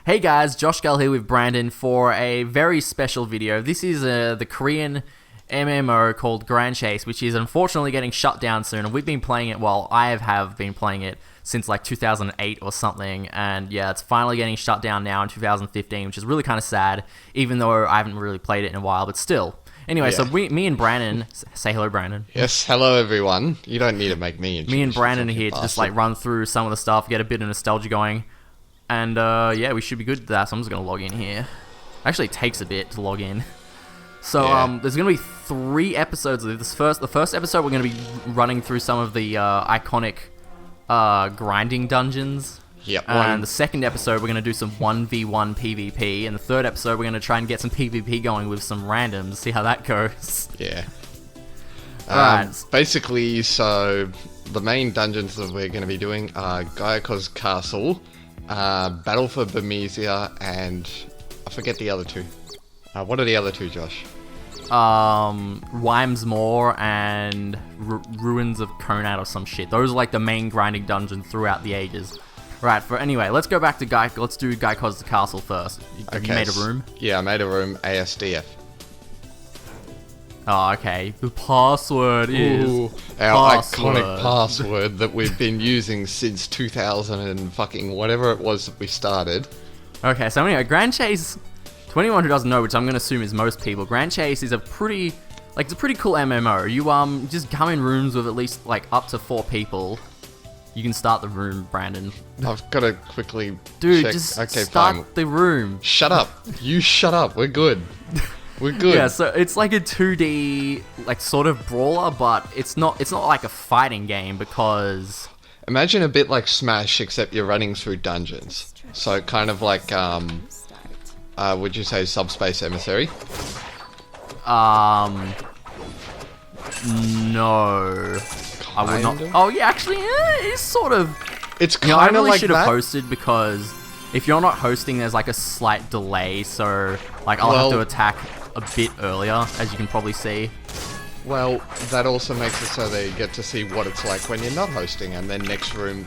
Hey guys, JoshKall here with Brandon for a very special video. This is the Korean MMO called Grand Chase, which is unfortunately getting shut down soon. And we've been playing it, well, I have been playing it since like 2008 or something. And yeah, it's finally getting shut down now in 2015, which is really kind of sad, even though I haven't really played it in a while, but still. Anyway, so me and Brandon, say hello, Brandon. Yes, hello everyone. You don't need to make me introduce. Me and Brandon are here to just like run through some of the stuff, get a bit of nostalgia going. And yeah, we should be good at that, so I'm just going to log in here. Actually, it takes a bit to log in. So there's going to be 3 episodes of this. The first episode, we're going to be running through some of the iconic grinding dungeons. Yep. And the second episode, we're going to do some 1v1 PvP. And the third episode, we're going to try and get some PvP going with some randoms, see how that goes. Yeah. Right. Basically, so the main dungeons that we're going to be doing are Gaiako's Castle, Battle for Bermesia, and I forget the other 2. What are the other 2, Josh? Wymesmore and Ruins of Conad or some shit. Those are like the main grinding dungeons throughout the ages. Right, anyway, let's go back to let's do Gaiako's Castle first. Have you made a room? Yeah, I made a room, ASDF. Oh, okay. The password is our iconic password that we've been using since 2000 and fucking whatever it was that we started. Okay, so anyway, Grand Chase, to anyone who doesn't know, which I'm going to assume is most people, Grand Chase is it's a pretty cool MMO. You just come in rooms with at least like up to 4 people. You can start the room, Brandon. I've got to quickly check. Just okay, start the room. Shut up. You shut up. We're good. We're good. Yeah, so it's like a 2D, like sort of brawler, but it's not like a fighting game because... Imagine a bit like Smash, except you're running through dungeons. So kind of like, would you say Subspace Emissary? No. I would not. Oh yeah, actually, it is sort of. It's kind of like that. I really should have posted because if you're not hosting, there's like a slight delay, so like I'll have to attack a bit earlier, as you can probably see. Well, that also makes it so they get to see what it's like when you're not hosting, and then next room,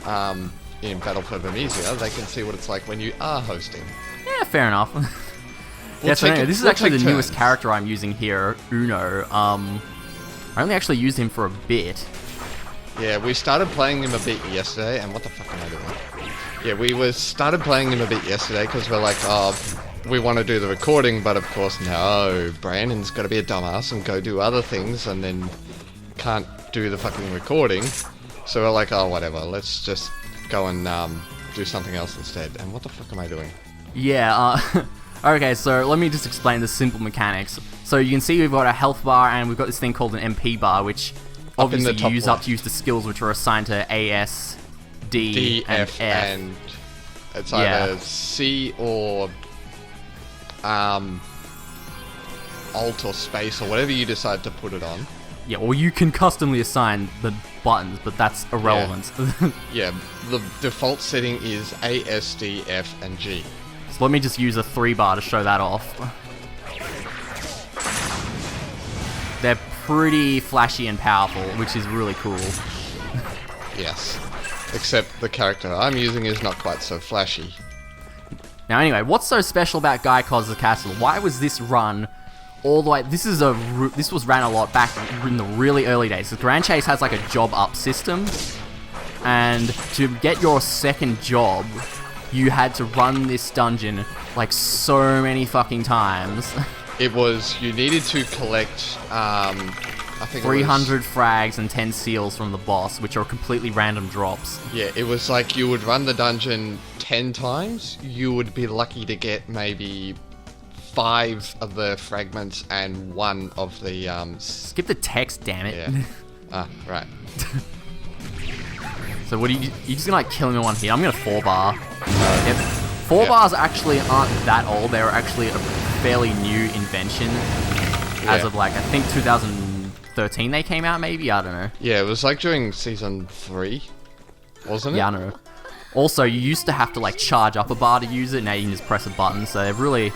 in Battle for Bermesia, they can see what it's like when you are hosting. Yeah, fair enough. Yeah, so anyway, this is actually the newest character I'm using here, Uno. I only actually used him for a bit. Yeah, we started playing him a bit yesterday, and what the fuck am I doing? Yeah, we started playing him a bit yesterday because we're like, oh, we want to do the recording, but of course, no, Brandon's got to be a dumbass and go do other things, and then can't do the fucking recording. So we're like, oh, whatever, let's just go and do something else instead. And what the fuck am I doing? Yeah, okay, so let me just explain the simple mechanics. So you can see we've got a health bar, and we've got this thing called an MP bar, which obviously you use up to use the skills which are assigned to A, S, D, and F. And it's either C or Alt or Space or whatever you decide to put it on. Yeah, or you can customly assign the buttons, but that's irrelevant. Yeah, the default setting is A, S, D, F, and G. So let me just use a 3 bar to show that off. They're pretty flashy and powerful, which is really cool. Yes. Except the character I'm using is not quite so flashy. Now anyway, what's so special about Gaiako's Castle? Why was this run all the way... This was ran a lot back in the really early days. So Grand Chase has like a job up system. And to get your second job, you had to run this dungeon like so many fucking times. It was, you needed to collect, I think 300 frags and 10 seals from the boss, which are completely random drops. Yeah, it was like you would run the dungeon 10 times, you would be lucky to get maybe 5 of the fragments and 1 of the, Skip the text, damn it. Yeah. Right. So what are you just gonna like kill him in one hit? I'm gonna 4 bar. Yep. 4 bars actually aren't that old, they're actually a fairly new invention. As of like, I think 2013 they came out maybe? I don't know. Yeah, it was like during season 3, wasn't it? Yeah, I know. Also, you used to have to like charge up a bar to use it, now you can just press a button, so they've really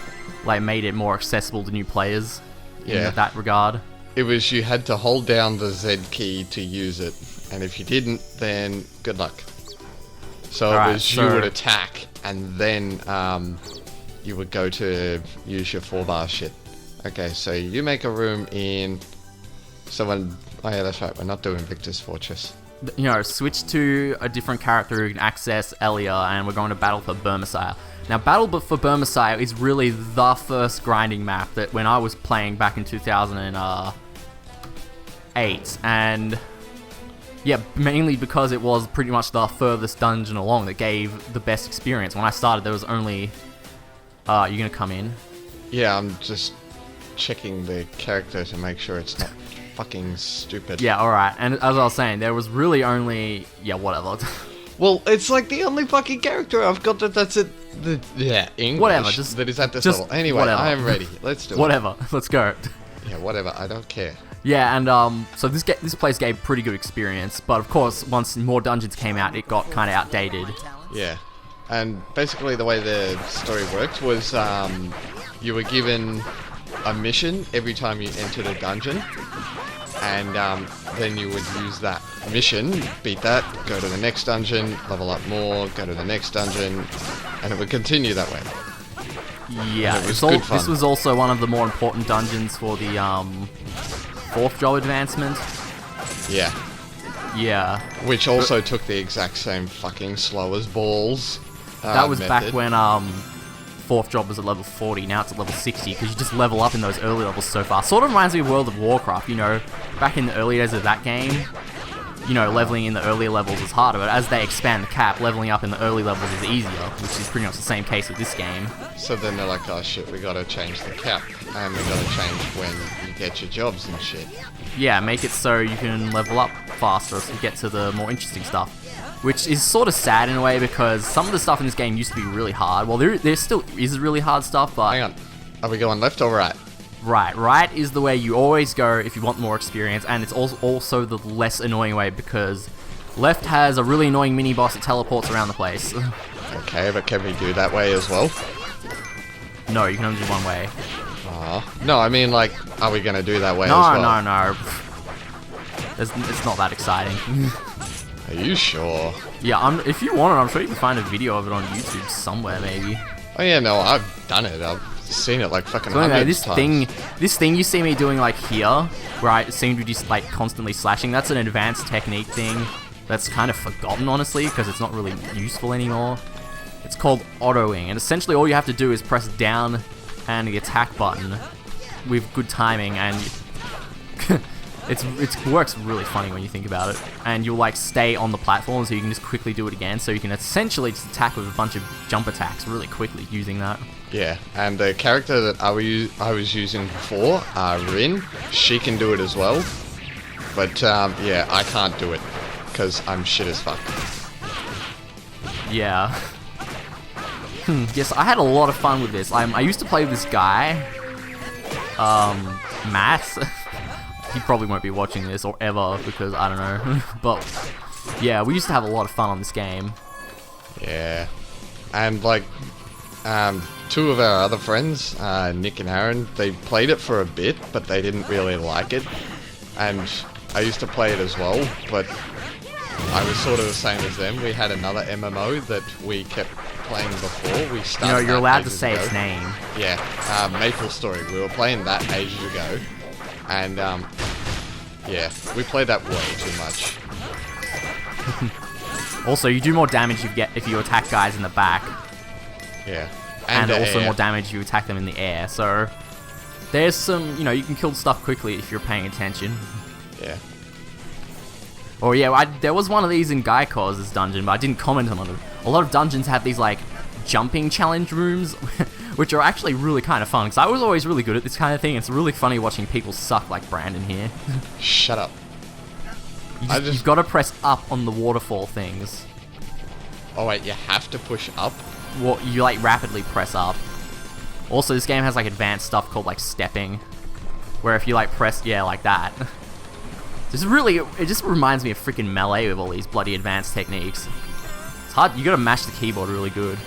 like made it more accessible to new players in that regard. It was, you had to hold down the Z key to use it, and if you didn't, then good luck. So it Alright, was you would attack, and then you would go to use your 4-bar shit. Okay, so you make a room in... So when... Oh yeah, that's right, we're not doing Victor's Fortress. You know, switch to a different character who can access Elia, and we're going to battle for Burmessiah. Now, Battle for Burmessiah is really the first grinding map that when I was playing back in 2008, and yeah, mainly because it was pretty much the furthest dungeon along that gave the best experience. When I started, there was only... you gonna come in? Yeah, I'm just checking the character to make sure it's not fucking stupid. Yeah, alright, and as I was saying, there was really only... Yeah, whatever. Well, it's like the only fucking character I've got that's at the English Whatever, just that is at this just level. Anyway, whatever. I am ready. Let's do it. Whatever, let's go. Yeah, whatever. I don't care. Yeah, and so this place gave pretty good experience, but of course, once more dungeons came out, it got kind of outdated. Yeah, and basically the way the story worked was you were given a mission every time you entered a dungeon, and then you would use that mission, beat that, go to the next dungeon, level up more, go to the next dungeon, and it would continue that way. Yeah, it was good fun. This was also one of the more important dungeons for the 4th job advancement. Yeah. Yeah. Which also took the exact same fucking slow as balls that was method. back when 4th job was at level 40, now it's at level 60, because you just level up in those early levels so fast. Sort of reminds me of World of Warcraft, you know, back in the early days of that game, you know, leveling in the earlier levels is harder, but as they expand the cap, leveling up in the early levels is easier, which is pretty much the same case with this game. So then they're like, oh shit, we gotta change the cap, and we gotta change when you get your jobs and shit. Yeah, make it so you can level up faster to get to the more interesting stuff. Which is sort of sad in a way, because some of the stuff in this game used to be really hard. Well, there still is really hard stuff, but... Hang on, are we going left or right? Right is the way you always go if you want more experience, and it's also the less annoying way, because left has a really annoying mini-boss that teleports around the place. Okay, but can we do that way as well? No, you can only do one way. No, I mean, like, are we gonna do that way as well? No. It's not that exciting. Are you sure? Yeah, if you want it, I'm sure you can find a video of it on YouTube somewhere, maybe. Oh yeah, no, I've done it. I've seen it like fucking So hundreds anyway, of times. this thing you see me doing like here, where I seem to be just like constantly slashing, that's an advanced technique thing that's kind of forgotten, honestly, because it's not really useful anymore. It's called autoing, and essentially all you have to do is press down and the attack button with good timing, and it works really funny when you think about it. And you'll like stay on the platform, so you can just quickly do it again. So you can essentially just attack with a bunch of jump attacks really quickly using that. Yeah, and the character that I was using before, Rin, she can do it as well. But yeah, I can't do it because I'm shit as fuck. Yeah. Yes, I had a lot of fun with this. I used to play with this guy, Matt. He probably won't be watching this or ever, because I don't know. But yeah, we used to have a lot of fun on this game. Yeah, and like two of our other friends, Nick and Aaron, they played it for a bit, but they didn't really like it. And I used to play it as well, but I was sort of the same as them. We had another MMO that we kept playing before. We started. You know, you're allowed to ages say ago. its name. Yeah, Maplestory. We were playing that ages ago, and yeah, we played that way too much. Also, you do more damage if you attack guys in the back, Yeah, and also air. more damage if you attack them in the air. So there's some, you know, you can kill stuff quickly if you're paying attention. Yeah. Oh yeah, there was one of these in Gaikoz's dungeon, but I didn't comment on it. A lot of dungeons have these like jumping challenge rooms, which are actually really kind of fun, because I was always really good at this kind of thing. It's really funny watching people suck like Brandon here. Shut up. You've got to press up on the waterfall things. Oh wait, you have to push up? Well, you like rapidly press up. Also, this game has like advanced stuff called like stepping, where if you like press, yeah, like that. It just reminds me of freaking Melee with all these bloody advanced techniques. It's hard, you gotta mash the keyboard really good.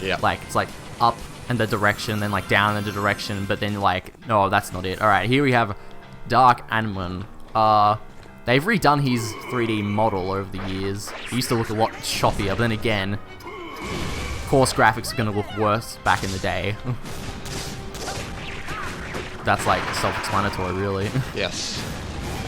Yeah. Like, it's like up and the direction, then like down and the direction, but then like, no, that's not it. Alright, here we have Dark Animan. They've redone his 3D model over the years. He used to look a lot choppier, but then again, of course graphics are going to look worse back in the day. That's like self-explanatory, really. Yes.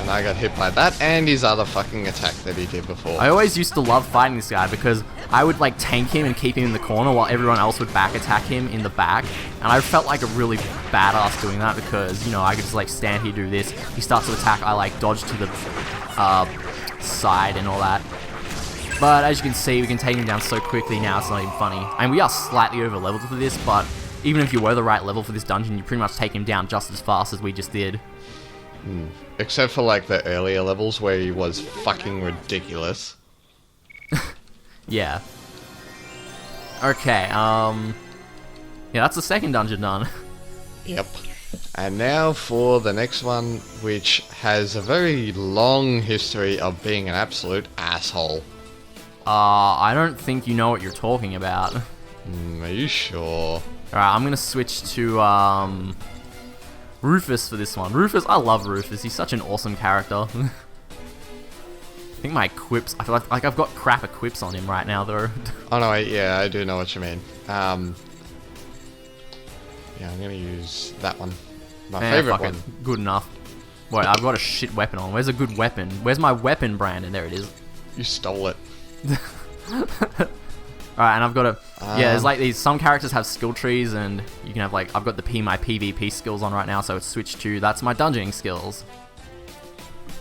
And I got hit by that and his other fucking attack that he did before. I always used to love fighting this guy because I would like tank him and keep him in the corner while everyone else would back attack him in the back. And I felt like a really badass doing that because, you know, I could just like stand here, do this. He starts to attack, I like dodge to the side and all that. But as you can see, we can take him down so quickly now, it's not even funny. And we are slightly over leveled for this, but even if you were the right level for this dungeon, you pretty much take him down just as fast as we just did. Except for like the earlier levels where he was fucking ridiculous. Yeah. Okay, yeah, that's the second dungeon done. Yep. And now for the next one, which has a very long history of being an absolute asshole. I don't think you know what you're talking about. Are you sure? Alright, I'm gonna switch to, Rufus for this one. Rufus, I love Rufus. He's such an awesome character. I think my equips, I feel like I've got crap equips on him right now, though. Oh no, yeah, I do know what you mean. Yeah, I'm gonna use that one. My favorite one. Good enough. Wait, I've got a shit weapon on. Where's a good weapon? Where's my weapon, Brandon? There it is. You stole it. Alright, and I've got a... yeah, there's like these... Some characters have skill trees, and you can have like... I've got my PvP skills on right now, so it's switched to... That's my dungeoning skills.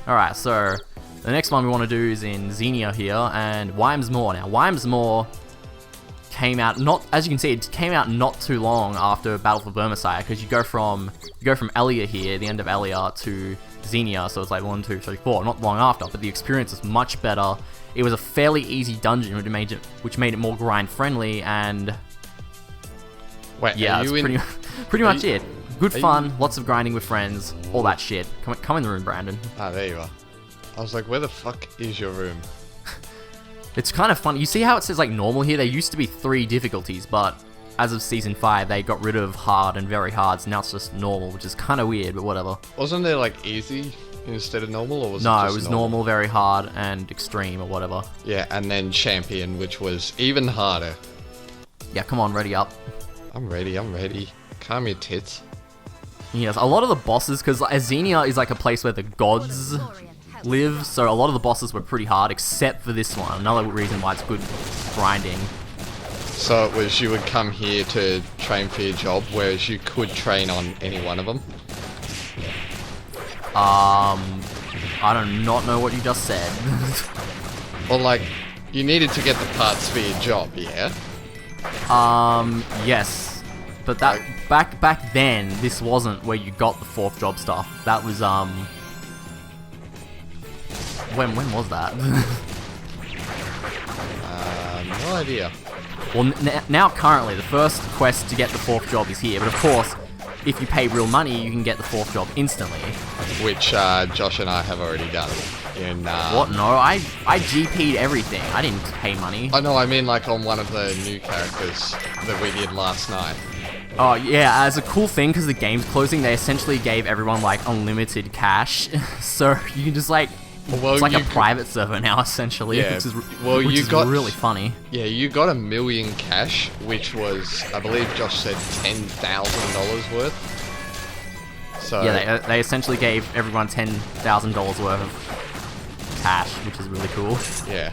Alright, so... The next one we want to do is in Xenia here, and Wymesmore. Now, Wymesmore came out... not As you can see, it came out not too long after Battle for Vermissire, because you go from Elia here, the end of Elia, to Xenia, so it's like 1, 2, 3, 4, not long after, but the experience is much better. It was a fairly easy dungeon, which made it more grind friendly, and wait, yeah, that's pretty much it. Good fun, lots of grinding with friends, all that shit. Come in the room, Brandon. Ah, there you are. I was like, where the fuck is your room? It's kind of fun. You see how it says like normal here? There used to be 3 difficulties, but as of Season 5, they got rid of hard and very hard, so now it's just normal, which is kind of weird, but whatever. Wasn't there like easy instead of normal, or was no, it just it was normal, very hard, and extreme, or whatever. Yeah, and then champion, which was even harder. Yeah, come on, ready up. I'm ready. Calm your tits. Yes, a lot of the bosses, because Xenia is like a place where the gods live, so a lot of the bosses were pretty hard, except for this one. Another reason why it's good grinding. So it was you would come here to train for your job, whereas you could train on any one of them? I do not know what you just said. Well, like, you needed to get the parts for your job, yeah? Yes. But that, back then, this wasn't where you got the 4th job stuff. That was, when was that? No idea. Well, now currently, the first quest to get the 4th job is here, but of course, if you pay real money, you can get the 4th job instantly. Which, Josh and I have already done. In, What? No, I GP'd everything. I didn't pay money. Oh no, I mean like on one of the new characters that we did last night. Oh yeah, as a cool thing, because the game's closing, they essentially gave everyone like unlimited cash. So you can just like... Well, it's like a private server now, essentially. Yeah, which is, well, which you is got really funny. Yeah, you got $1 million cash, which was, I believe Josh said, $10,000 worth. So yeah, they essentially gave everyone $10,000 worth of cash, which is really cool. Yeah,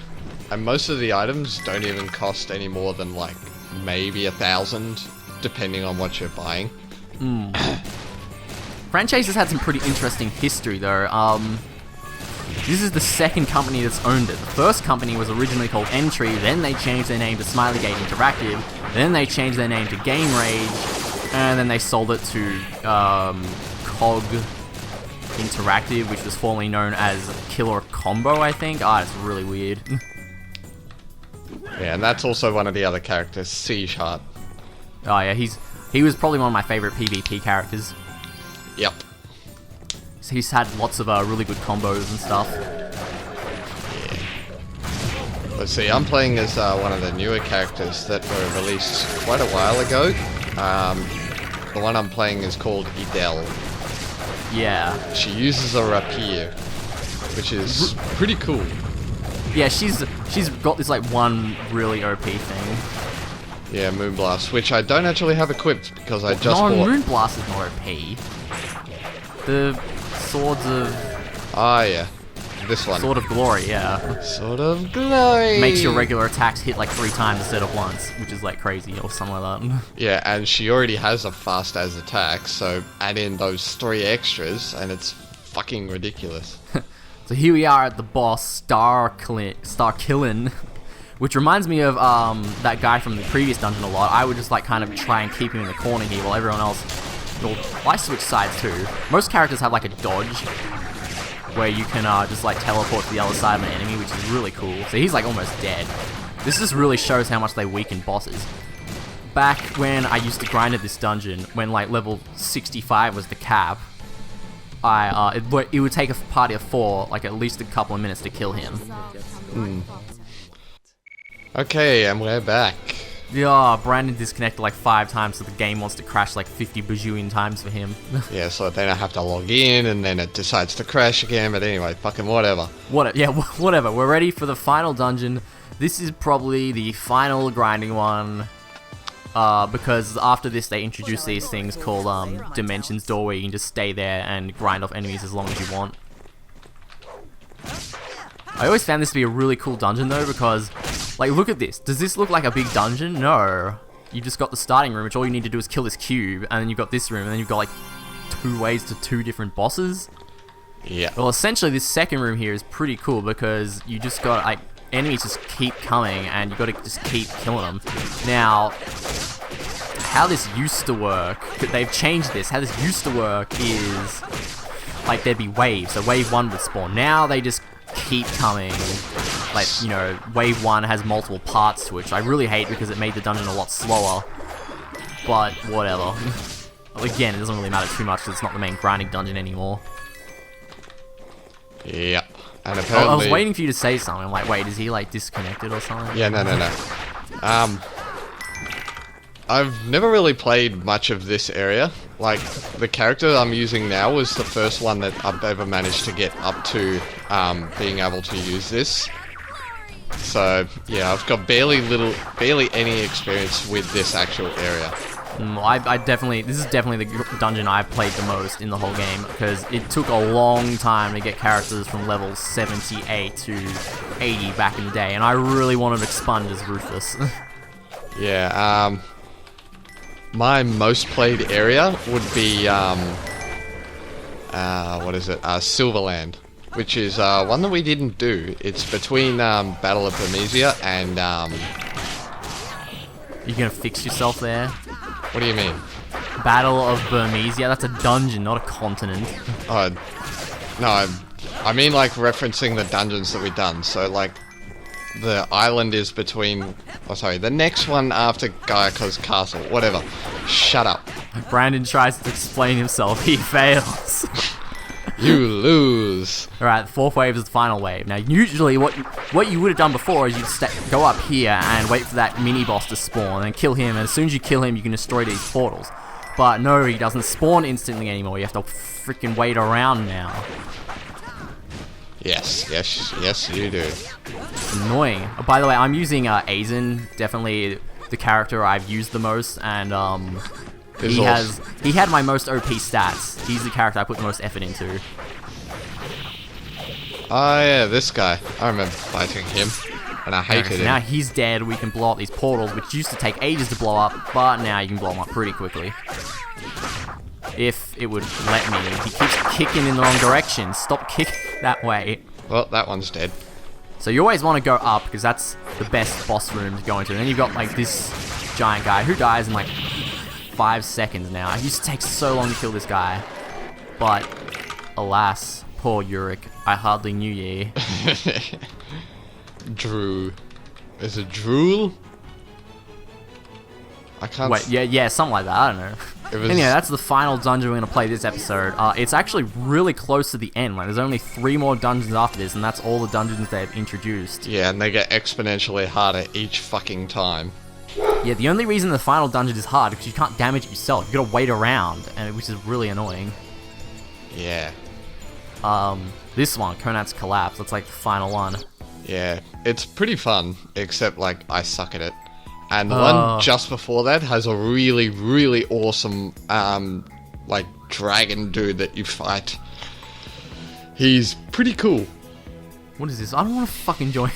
and most of the items don't even cost any more than like maybe 1,000, depending on what you're buying. Franchise has had some pretty interesting history, though. This is the second company that's owned it. The first company was originally called Entry, then they changed their name to Smileygate Interactive, then they changed their name to Game Rage, and then they sold it to Cog Interactive, which was formerly known as Killer Combo, I think. It's really weird. Yeah, and that's also one of the other characters, C-Sharp. Oh yeah, he was probably one of my favorite PvP characters. Yep. He's had lots of really good combos and stuff. Yeah. Let's see, I'm playing as one of the newer characters that were released quite a while ago. The one I'm playing is called Adele. Yeah. She uses a rapier. which is pretty cool. Yeah, she's got this like one really OP thing. Yeah, Moonblast, which I don't actually have equipped because I just bought. Moonblast is more OP. The Swords of... Ah, yeah. This one. Sword of Glory, yeah. Sword of Glory! Makes your regular attacks hit like 3 times instead of once, which is like crazy or something like that. Yeah, and she already has a fast as attack, so add in those 3 extras and it's fucking ridiculous. So here we are at the boss, Starkillin, which reminds me of that guy from the previous dungeon a lot. I would just like kind of try and keep him in the corner here while everyone else... Well, I switch sides too. Most characters have like a dodge, where you can just like teleport to the other side of an enemy, which is really cool. So he's like almost dead. This just really shows how much they weaken bosses. Back when I used to grind at this dungeon, when like level 65 was the cap, it would take a party of 4 like at least a couple of minutes to kill him. Okay, and we're back. Yeah, Brandon disconnected like 5 times, so the game wants to crash like 50 bajillion times for him. Yeah, so then I have to log in, and then it decides to crash again, but anyway, fucking whatever. Whatever. We're ready for the final dungeon. This is probably the final grinding one, because after this they introduce these things called Dimensions Door, where you can just stay there and grind off enemies as long as you want. I always found this to be a really cool dungeon though, because, like, look at this. Does this look like a big dungeon? No. You just got the starting room, which all you need to do is kill this cube, and then you've got this room, and then you've got, like, 2 ways to 2 different bosses. Yeah. Well, essentially, this second room here is pretty cool, because you just got, like, enemies just keep coming, and you got to just keep killing them. Now, how this used to work, they've changed this. How this used to work is, like, there'd be waves. So wave 1 would spawn. Now they just keep coming. Like, you know, wave 1 has multiple parts to it, which I really hate because it made the dungeon a lot slower. But whatever. Again, it doesn't really matter too much because it's not the main grinding dungeon anymore. Yeah. And apparently... I was waiting for you to say something. I'm like, wait, is he like disconnected or something? Yeah, no. I've never really played much of this area. Like, the character I'm using now was the first one that I've ever managed to get up to being able to use this. So, yeah, I've got barely any experience with this actual area. This is definitely the dungeon I've played the most in the whole game, because it took a long time to get characters from level 78 to 80 back in the day, and I really wanted to expunge as Rufus. Yeah, my most played area would be, Silverland, which is one that we didn't do. It's between Battle of Bermesia and... You gonna fix yourself there? What do you mean? Battle of Bermesia? That's a dungeon, not a continent. No, I mean like referencing the dungeons that we've done. So like, the island is between... Oh, sorry, the next one after Gaia's castle. Whatever. Shut up. Brandon tries to explain himself. He fails. You lose. Alright, the 4th wave is the final wave. Now, usually what you would have done before is you'd go up here and wait for that mini-boss to spawn and kill him, and as soon as you kill him, you can destroy these portals. But no, he doesn't spawn instantly anymore. You have to freaking wait around now. Yes, you do. It's annoying. Oh, by the way, I'm using Aizen, definitely the character I've used the most, and he had my most OP stats. He's the character I put the most effort into. Oh yeah, this guy. I remember fighting him, and I hated him. Now he's dead, we can blow up these portals, which used to take ages to blow up, but now you can blow them up pretty quickly. If it would let me. He keeps kicking in the wrong direction. Stop kicking that way. Well, that one's dead. So you always want to go up, because that's the best boss room to go into. And then you've got like this giant guy who dies in like 5 seconds now. It used to take so long to kill this guy. But, alas, poor Yurik. I hardly knew ye. Drew. Is it Drool? I can't... Wait, yeah, something like that. I don't know. Anyway, that's the final dungeon we're going to play this episode. It's actually really close to the end. Like, there's only 3 more dungeons after this, and that's all the dungeons they've introduced. Yeah, and they get exponentially harder each fucking time. Yeah, the only reason the final dungeon is hard is because you can't damage it yourself. You gotta wait around, which is really annoying. Yeah. This one, Konat's Collapse, that's like the final one. Yeah, it's pretty fun, except like I suck at it. And the one just before that has a really, really awesome, like dragon dude that you fight. He's pretty cool. What is this? I don't want to fucking join.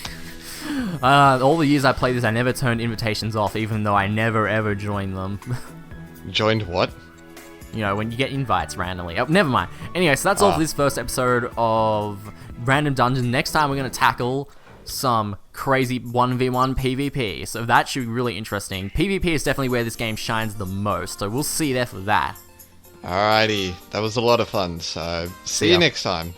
All the years I played this, I never turned invitations off, even though I never ever joined them. Joined what? You know, when you get invites randomly. Oh, never mind. Anyway, so that's all for this first episode of Random Dungeon. Next time we're going to tackle some crazy 1v1 PvP. So that should be really interesting. PvP is definitely where this game shines the most. So we'll see you there for that. Alrighty, that was a lot of fun. So see you next time.